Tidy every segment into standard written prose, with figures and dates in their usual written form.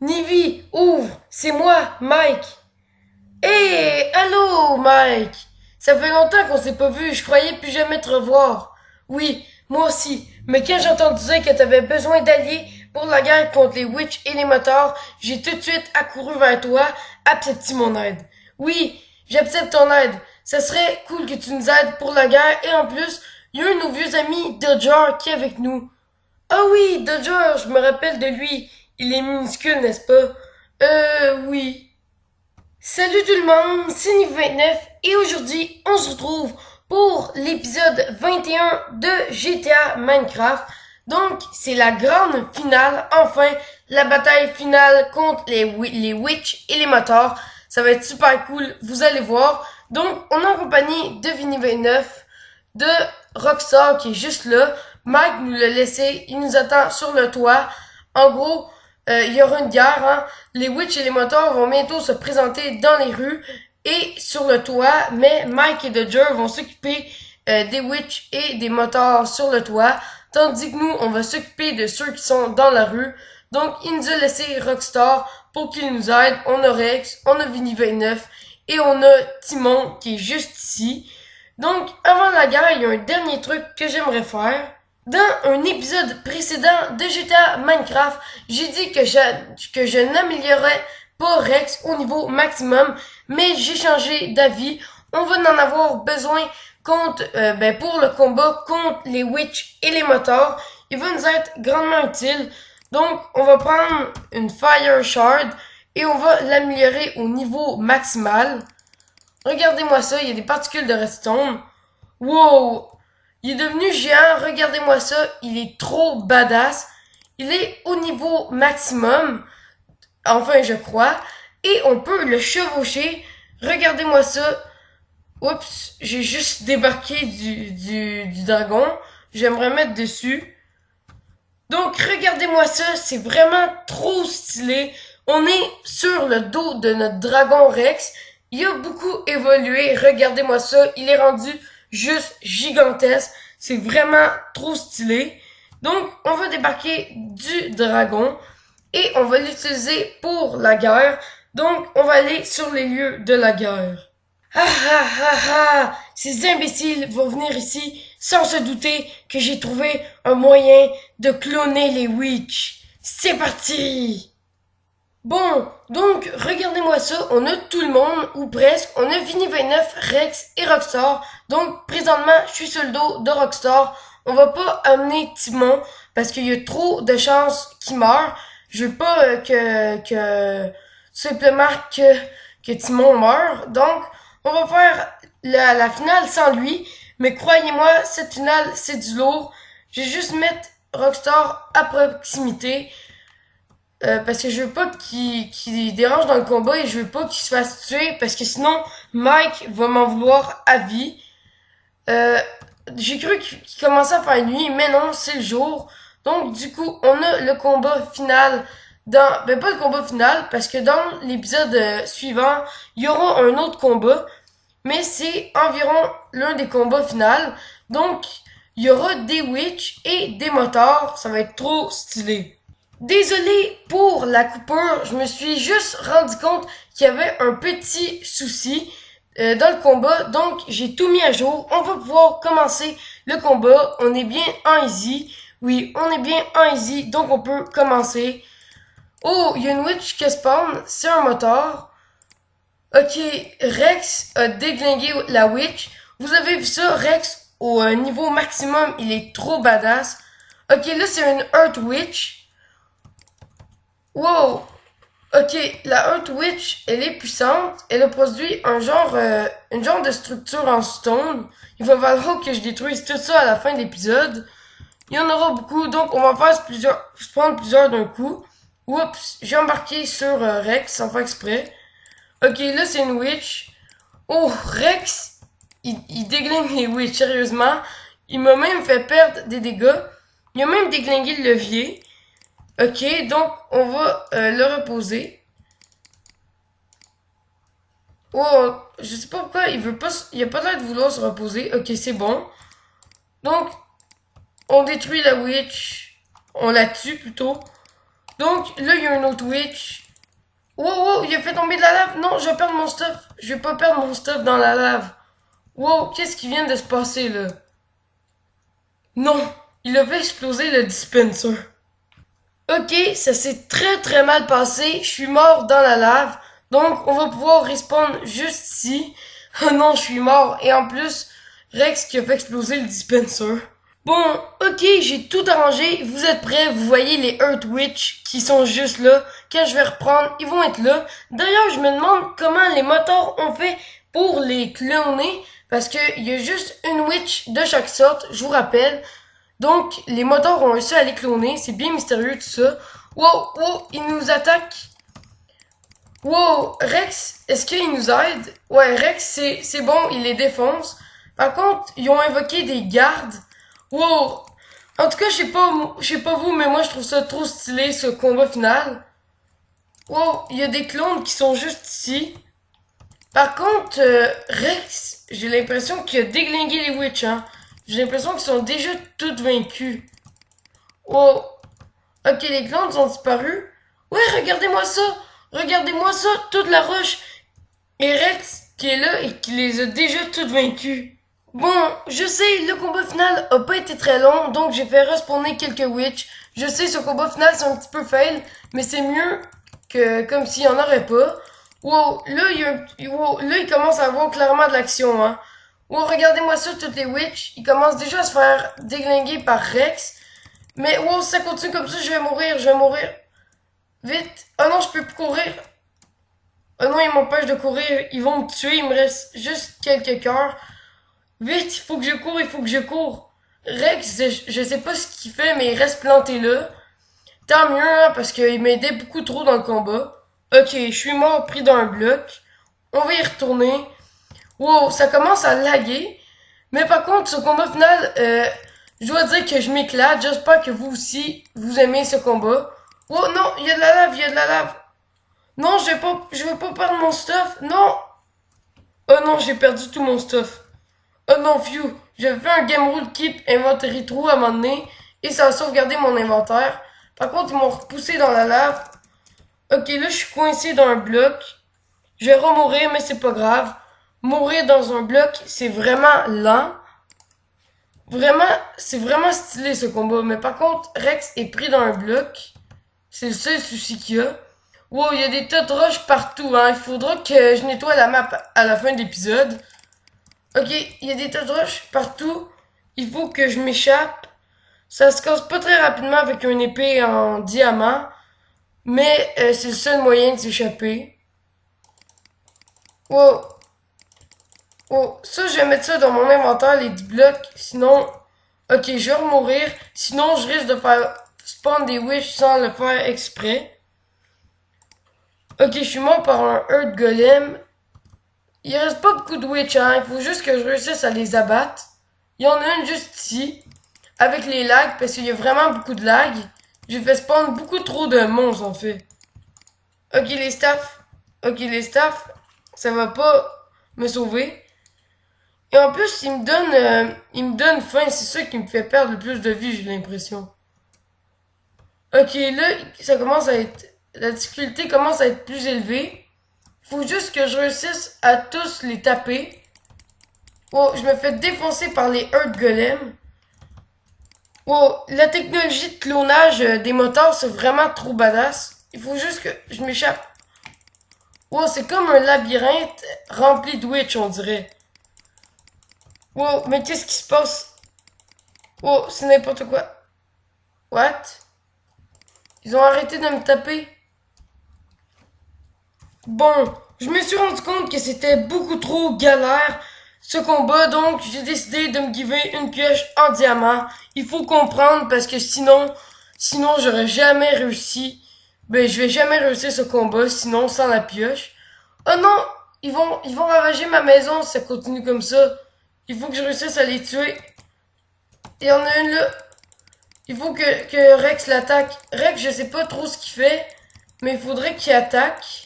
Nivi, ouvre, c'est moi, Mike. Hé, allô, Mike. Ça fait longtemps qu'on s'est pas vu, je croyais plus jamais te revoir. Oui, moi aussi, mais quand j'ai entendu dire que t'avais besoin d'alliés pour la guerre contre les witches et les motards, j'ai tout de suite accouru vers toi, acceptes-tu mon aide? Oui, j'accepte ton aide. Ça serait cool que tu nous aides pour la guerre et en plus, il y a un de nos vieux amis, Dodger, qui est avec nous. Ah oui, Dodger, je me rappelle de lui. Il est minuscule, n'est-ce pas? Oui. Salut tout le monde, c'est Niveau 29 et aujourd'hui, on se retrouve pour l'épisode 21 de GTA Minecraft. Donc, c'est la grande finale, enfin, la bataille finale contre les witches et les motards. Ça va être super cool, vous allez voir. Donc, on est en compagnie de Vinny 29, de Rockstar qui est juste là. Mike nous l'a laissé, il nous attend sur le toit. En gros, il y aura une guerre, hein. Les witches et les motards vont bientôt se présenter dans les rues et sur le toit, mais Mike et Dodger vont s'occuper des witches et des motards sur le toit, tandis que nous, on va s'occuper de ceux qui sont dans la rue. Donc, il nous a laissé Rockstar pour qu'il nous aide. On a Rex, on a Vinny 29 et on a Timon qui est juste ici. Donc, avant la guerre, il y a un dernier truc que j'aimerais faire. Dans un épisode précédent de GTA Minecraft, j'ai dit que je n'améliorerais pas Rex au niveau maximum, mais j'ai changé d'avis. On va en avoir besoin contre, pour le combat contre les witches et les motards. Il va nous être grandement utile. Donc, on va prendre une Fire Shard et on va l'améliorer au niveau maximal. Regardez-moi ça, il y a des particules de redstone. Wow! Il est devenu géant, regardez-moi ça, il est trop badass. Il est au niveau maximum, enfin je crois, et on peut le chevaucher. Regardez-moi ça. Oups, j'ai juste débarqué du dragon. J'aimerais mettre dessus. Donc regardez-moi ça, c'est vraiment trop stylé. On est sur le dos de notre dragon Rex. Il a beaucoup évolué, regardez-moi ça, il est rendu juste gigantesque. C'est vraiment trop stylé. Donc on va débarquer du dragon et on va l'utiliser pour la guerre. Donc on va aller sur les lieux de la guerre. Ah ah ah ah! Ces imbéciles vont venir ici sans se douter que j'ai trouvé un moyen de cloner les witches. C'est parti! Bon, donc regardez-moi ça, on a tout le monde, ou presque, on a Vinny 29, Rex et Rockstar. Donc présentement, je suis sur le dos de Rockstar. On va pas amener Timon parce qu'il y a trop de chances qu'il meure. Je veux pas simplement que Timon meure. Donc on va faire la finale sans lui. Mais croyez-moi, cette finale, c'est du lourd. Je vais juste mettre Rockstar à proximité. Parce que je veux pas qu'il dérange dans le combat et je veux pas qu'il se fasse tuer parce que sinon Mike va m'en vouloir à vie. Euh, j'ai cru qu'il commençait à faire nuit, mais non, c'est le jour. Donc du coup, on a le combat final pas le combat final parce que dans l'épisode suivant, il y aura un autre combat, mais c'est environ l'un des combats finaux. Donc, il y aura des witches et des motards, ça va être trop stylé. Désolé pour la coupure, je me suis juste rendu compte qu'il y avait un petit souci dans le combat, donc j'ai tout mis à jour. On va pouvoir commencer le combat. On est bien en easy. Oui, on est bien en easy, donc on peut commencer. Oh, il y a une witch qui spawn, c'est un moteur. Ok, Rex a déglingué la witch. Vous avez vu ça, Rex au niveau maximum, il est trop badass. Ok, là c'est une Earth Witch. Wow! Ok, la Earth Witch, elle est puissante. Elle a produit une genre de structure en stone. Il va falloir que je détruise tout ça à la fin de l'épisode. Il y en aura beaucoup, donc on va faire se prendre plusieurs d'un coup. Oups, j'ai embarqué sur Rex sans faire exprès. Ok, là c'est une witch. Oh, Rex, il déglingue les witches, sérieusement. Il m'a même fait perdre des dégâts. Il a même déglingué le levier. Ok, donc on va le reposer. Oh, je sais pas pourquoi il veut pas, il a pas l'air de vouloir se reposer. Ok, c'est bon. Donc, on détruit la witch. On la tue plutôt. Donc, là, il y a un autre witch. Wow, wow, il a fait tomber de la lave. Non, je vais perdre mon stuff. Je vais pas perdre mon stuff dans la lave. Wow, qu'est-ce qui vient de se passer, là? Non, il a fait exploser le dispenser. Ok, ça s'est très très mal passé. Je suis mort dans la lave. Donc, on va pouvoir respawn juste ici. Oh non, je suis mort. Et en plus, Rex qui a fait exploser le dispenser. Bon, ok, j'ai tout arrangé. Vous êtes prêts? Vous voyez les Earth Witch qui sont juste là. Quand je vais reprendre, ils vont être là. D'ailleurs, je me demande comment les moteurs ont fait pour les cloner. Parce qu'il y a juste une witch de chaque sorte, je vous rappelle. Donc, les moteurs ont réussi à les cloner. C'est bien mystérieux tout ça. Wow, wow, ils nous attaquent. Wow, Rex, est-ce qu'il nous aide? Ouais, Rex, c'est bon, il les défonce. Par contre, ils ont invoqué des gardes. Wow. En tout cas, je sais pas vous, mais moi je trouve ça trop stylé ce combat final. Wow, il y a des clones qui sont juste ici. Par contre, Rex, j'ai l'impression qu'il a déglingué les witches, hein. J'ai l'impression qu'ils sont déjà toutes vaincus. Wow. Ok, les clones ont disparu. Ouais, regardez-moi ça. Regardez-moi ça, toute la roche. Et Rex qui est là et qui les a déjà toutes vaincus. Bon, je sais, le combat final a pas été très long, donc j'ai fait respawner quelques witch. Je sais, ce combat final c'est un petit peu fail, mais c'est mieux que comme s'il y en aurait pas. Wow, là il commence à avoir clairement de l'action, hein. Wow, regardez-moi ça, toutes les witch, ils commencent déjà à se faire déglinguer par Rex. Mais wow, si ça continue comme ça, je vais mourir, je vais mourir. Vite. Oh non, je peux plus courir. Oh non, ils m'empêchent de courir, ils vont me tuer, il me reste juste quelques cœurs. Vite, il faut que je cours, il faut que je cours. Rex, je sais pas ce qu'il fait, mais il reste planté là. Tant mieux, hein, parce qu'il m'aidait beaucoup trop dans le combat. Ok, je suis mort pris dans un bloc. On va y retourner. Wow, ça commence à laguer. Mais par contre, ce combat final, je dois dire que je m'éclate. J'espère que vous aussi, vous aimez ce combat. Oh non, il y a de la lave, il y a de la lave. Non, je veux pas perdre mon stuff. Non. Oh non, j'ai perdu tout mon stuff. Oh non, phew, j'avais fait un game rule keep inventory true à un moment donné et ça a sauvegardé mon inventaire. Par contre, ils m'ont repoussé dans la lave. Ok, là, je suis coincé dans un bloc. Je vais remourir, mais c'est pas grave. Mourir dans un bloc, c'est vraiment lent. Vraiment, c'est vraiment stylé ce combat. Mais par contre, Rex est pris dans un bloc. C'est le seul souci qu'il y a. Wow, il y a des tas de roches partout, hein. Il faudra que je nettoie la map à la fin de l'épisode. Ok, il y a des tas de roches partout. Il faut que je m'échappe. Ça se casse pas très rapidement avec une épée en diamant. Mais c'est le seul moyen de s'échapper. Wow. Oh, ça, je vais mettre ça dans mon inventaire, les 10 blocs. Sinon, ok, je vais mourir. Sinon, je risque de faire spawn des wish sans le faire exprès. Ok, je suis mort par un Earth Golem. Il reste pas beaucoup de witch, hein. Il faut juste que je réussisse à les abattre. Il y en a une juste ici. Avec les lags, parce qu'il y a vraiment beaucoup de lag. J'ai fait spawn beaucoup trop de monstres, en fait. Ok, les staffs. Ok, les staffs. Ça va pas me sauver. Et en plus, il me donne faim. C'est ça qui me fait perdre le plus de vie, j'ai l'impression. Ok, là, ça commence à être... La difficulté commence à être plus élevée. Faut juste que je réussisse à tous les taper. Oh, je me fais défoncer par les Earth Golems. Oh, la technologie de clonage des moteurs, c'est vraiment trop badass. Il faut juste que je m'échappe. Oh, c'est comme un labyrinthe rempli de witch, on dirait. Oh, mais qu'est-ce qui se passe? Oh, c'est n'importe quoi. What? Ils ont arrêté de me taper. Bon, je me suis rendu compte que c'était beaucoup trop galère ce combat, donc j'ai décidé de me giver une pioche en diamant. Il faut comprendre parce que sinon j'aurais jamais réussi. Ben, je vais jamais réussir ce combat, sinon sans la pioche. Oh non, ils vont ravager ma maison si ça continue comme ça. Il faut que je réussisse à les tuer. Il y en a une là. Il faut que Rex l'attaque. Rex, je sais pas trop ce qu'il fait, mais il faudrait qu'il attaque.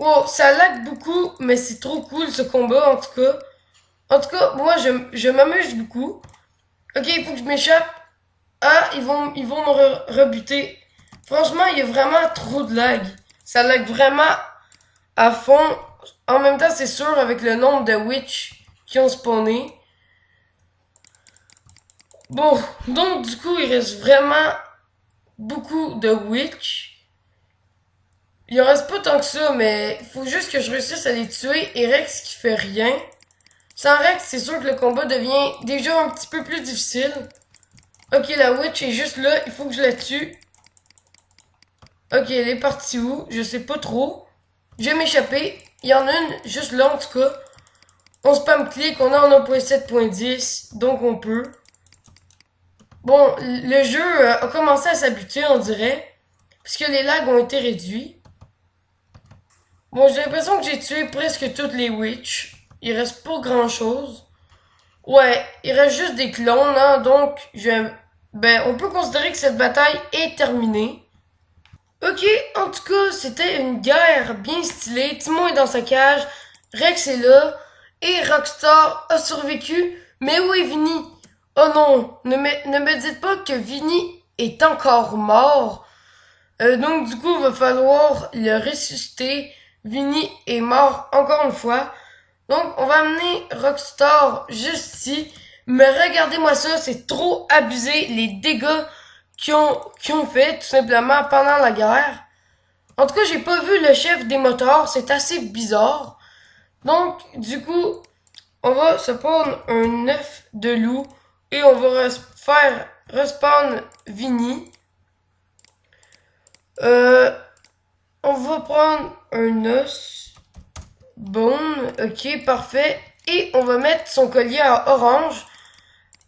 Oh, ça lag beaucoup, mais c'est trop cool ce combat en tout cas. En tout cas, moi je m'amuse beaucoup. Ok, il faut que je m'échappe. Ah, ils vont me rebuter. Franchement, il y a vraiment trop de lag. Ça lag vraiment à fond. En même temps, c'est sûr, avec le nombre de witch qui ont spawné. Bon, donc du coup, il reste vraiment beaucoup de witch. Il en reste pas tant que ça, mais il faut juste que je réussisse à les tuer. Et Rex qui fait rien. Sans Rex, c'est sûr que le combat devient déjà un petit peu plus difficile. Ok, la witch est juste là, il faut que je la tue. Ok, elle est partie où? Je sais pas trop. Je vais m'échapper. Il y en a une juste là en tout cas. On spam clic, on est en 1.7.10, donc on peut. Bon, le jeu a commencé à s'habituer, on dirait. Puisque les lags ont été réduits. Bon, j'ai l'impression que j'ai tué presque toutes les witches. Il reste pas grand chose. Ouais, il reste juste des clones, hein, donc on peut considérer que cette bataille est terminée. Ok, en tout cas, c'était une guerre bien stylée. Timon est dans sa cage, Rex est là, et Rockstar a survécu. Mais où est Vinny? Oh non, ne me dites pas que Vinny est encore mort. Donc du coup, il va falloir le ressusciter. Vinny est mort encore une fois. Donc on va amener Rockstar juste ici. Mais regardez-moi ça, c'est trop abusé les dégâts qu'ils ont fait tout simplement pendant la guerre. En tout cas, j'ai pas vu le chef des motards, c'est assez bizarre. Donc du coup, on va se prendre un œuf de loup et on va faire respawn Vinny. On va prendre un os. Bone, ok, parfait. Et on va mettre son collier à orange.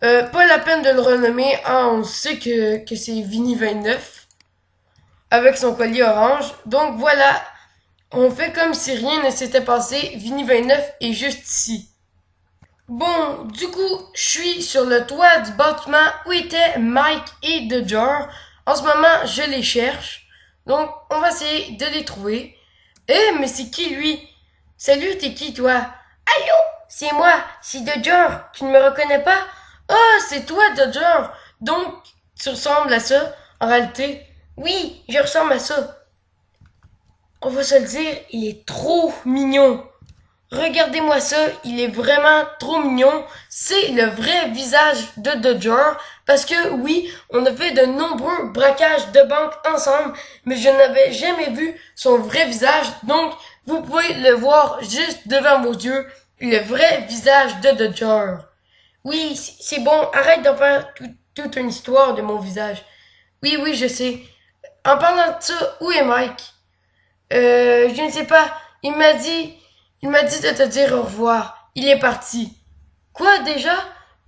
Pas la peine de le renommer, hein, on sait que c'est Vinny 29 avec son collier orange. Donc voilà, on fait comme si rien ne s'était passé. Vinny 29 est juste ici. Bon, du coup, je suis sur le toit du bâtiment où étaient Mike et Dodger. En ce moment, je les cherche. Donc, on va essayer de les trouver. Eh, mais c'est qui lui? Salut, t'es qui toi? Allô? C'est moi, c'est Dodger. Tu ne me reconnais pas? Oh, c'est toi, Dodger. Donc, tu ressembles à ça, en réalité? Oui, je ressemble à ça. On va se le dire, il est trop mignon. Regardez-moi ça, il est vraiment trop mignon. C'est le vrai visage de Dodger. Parce que oui, on a fait de nombreux braquages de banque ensemble, mais je n'avais jamais vu son vrai visage. Donc, vous pouvez le voir juste devant vos yeux, le vrai visage de Dodger. Oui, c'est bon, arrête d'en faire toute une histoire de mon visage. Oui, oui, je sais. En parlant de ça, où est Mike? Je ne sais pas. Il m'a dit de te dire au revoir. Il est parti. Quoi déjà?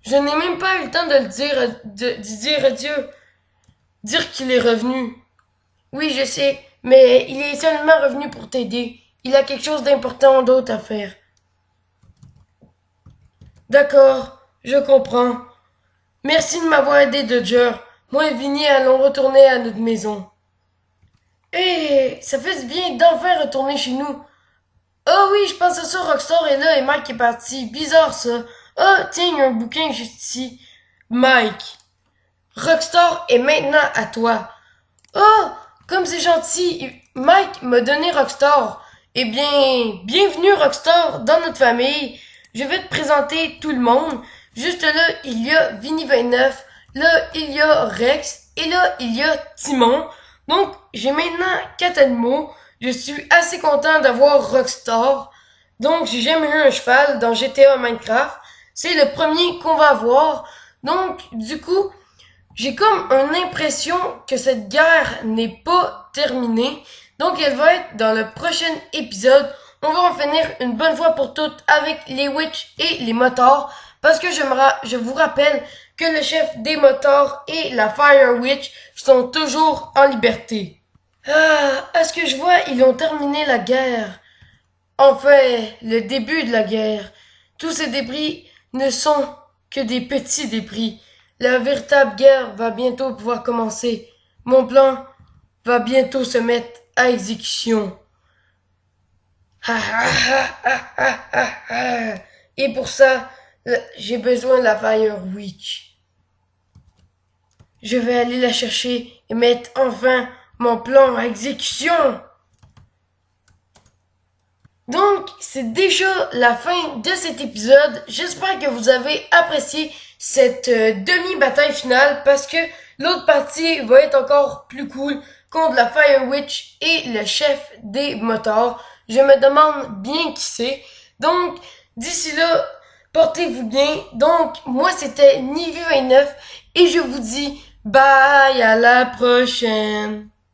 Je n'ai même pas eu le temps de le dire, de dire adieu. Dire qu'il est revenu. Oui, je sais, mais il est seulement revenu pour t'aider. Il a quelque chose d'important d'autre à faire. D'accord, je comprends. Merci de m'avoir aidé, Dodger. Moi et Vinny allons retourner à notre maison. Ça fait du bien d'enfin retourner chez nous. Oh oui, je pense à ça, Rockstar est là et Mike est parti. Bizarre ça. Oh, tiens, il y a un bouquin juste ici. Mike, Rockstar est maintenant à toi. Oh, comme c'est gentil. Mike m'a donné Rockstar. Eh bien, bienvenue Rockstar dans notre famille. Je vais te présenter tout le monde. Juste là, il y a Vinny 29. Là, il y a Rex. Et là, il y a Timon. Donc, j'ai maintenant 4 animaux. Je suis assez content d'avoir Rockstar. Donc, j'ai jamais eu un cheval dans GTA Minecraft. C'est le premier qu'on va avoir. Donc, du coup, j'ai comme une impression que cette guerre n'est pas terminée. Donc, elle va être dans le prochain épisode. On va en finir une bonne fois pour toutes avec les witch et les motards. Parce que je vous rappelle que le chef des motards et la Fire Witch sont toujours en liberté. Ah, à ce que je vois, ils ont terminé la guerre. Enfin, le début de la guerre. Tous ces débris ne sont que des petits débris. La véritable guerre va bientôt pouvoir commencer. Mon plan va bientôt se mettre à exécution. Et pour ça, j'ai besoin de la Fire Witch. Je vais aller la chercher et mettre enfin mon plan à exécution. Donc, c'est déjà la fin de cet épisode. J'espère que vous avez apprécié cette demi-bataille finale parce que l'autre partie va être encore plus cool contre la Fire Witch et le chef des motards. Je me demande bien qui c'est. Donc, d'ici là, portez-vous bien. Donc, moi c'était Nivu29 et je vous dis bye à la prochaine.